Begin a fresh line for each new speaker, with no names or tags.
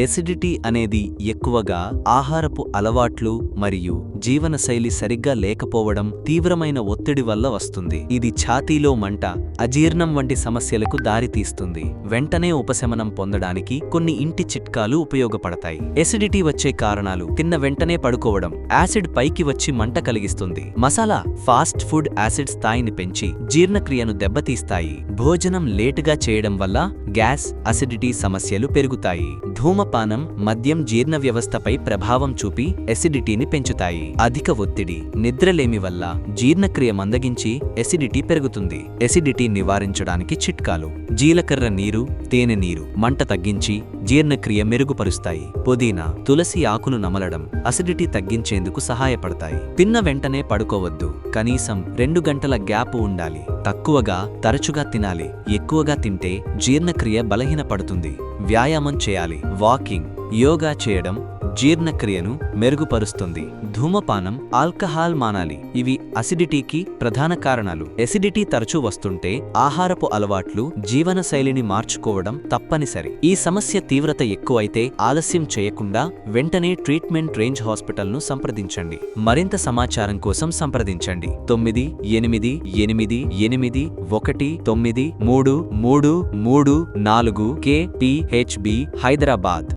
Acidity అనేది ఎక్కువగా ఆహారపు అలవాట్లు మరియు జీవనశైలి సరిగ్గా లేకపోవడం, తీవ్రమైన ఒత్తిడి వల్ల వస్తుంది. ఇది ఛాతీలో మంట, అజీర్ణం వంటి సమస్యలకు దారితీస్తుంది. వెంటనే ఉపశమనం పొందడానికి కొన్ని ఇంటి చిట్కాలు ఉపయోగపడతాయి. ఎసిడిటీ వచ్చే కారణాలు: తిన్న వెంటనే పడుకోవడం, యాసిడ్ పైకి వచ్చి మంట కలిగిస్తుంది. మసాలా, ఫాస్ట్ ఫుడ్ యాసిడ్ స్థాయిని పెంచి జీర్ణక్రియను దెబ్బతీస్తాయి. భోజనం లేటుగా చేయడం వల్ల గ్యాస్, అసిడిటీ సమస్యలు పెరుగుతాయి. ధూమపానం, మద్యం జీర్ణ వ్యవస్థపై ప్రభావం చూపి ఎసిడిటీని పెంచుతాయి. అధిక ఒత్తిడి, నిద్రలేమి వల్ల జీర్ణక్రియ మందగించి ఎసిడిటీ పెరుగుతుంది. ఎసిడిటీ నివారించడానికి చిట్కాలు: జీలకర్ర నీరు, తేనె నీరు మంట తగ్గించి జీర్ణక్రియ మెరుగుపరుస్తాయి. పుదీనా, తులసి ఆకును నమలడం అసిడిటీ తగ్గించేందుకు సహాయపడతాయి. తిన్న వెంటనే పడుకోవద్దు. కనీసం 2 గంటల గ్యాప్ ఉండాలి. తక్కువగా, తరచుగా తినాలి. ఎక్కువగా తింటే జీర్ణక్రియ బలహీనపడుతుంది. వ్యాయామం చేయాలి. వాకింగ్, యోగా చేయడం జీర్ణక్రియను మెరుగుపరుస్తుంది. ధూమపానం, ఆల్కహాల్ మానాలి. ఇవి అసిడిటీకి ప్రధాన కారణాలు. ఎసిడిటీ తరచూ వస్తుంటే ఆహారపు అలవాట్లు, జీవనశైలిని మార్చుకోవడం తప్పనిసరి. ఈ సమస్య తీవ్రత ఎక్కువైతే ఆలస్యం చేయకుండా వెంటనే ట్రీట్మెంట్ రేంజ్ హాస్పిటల్ను సంప్రదించండి. మరింత సమాచారం కోసం సంప్రదించండి 9888819334 KPHB హైదరాబాద్.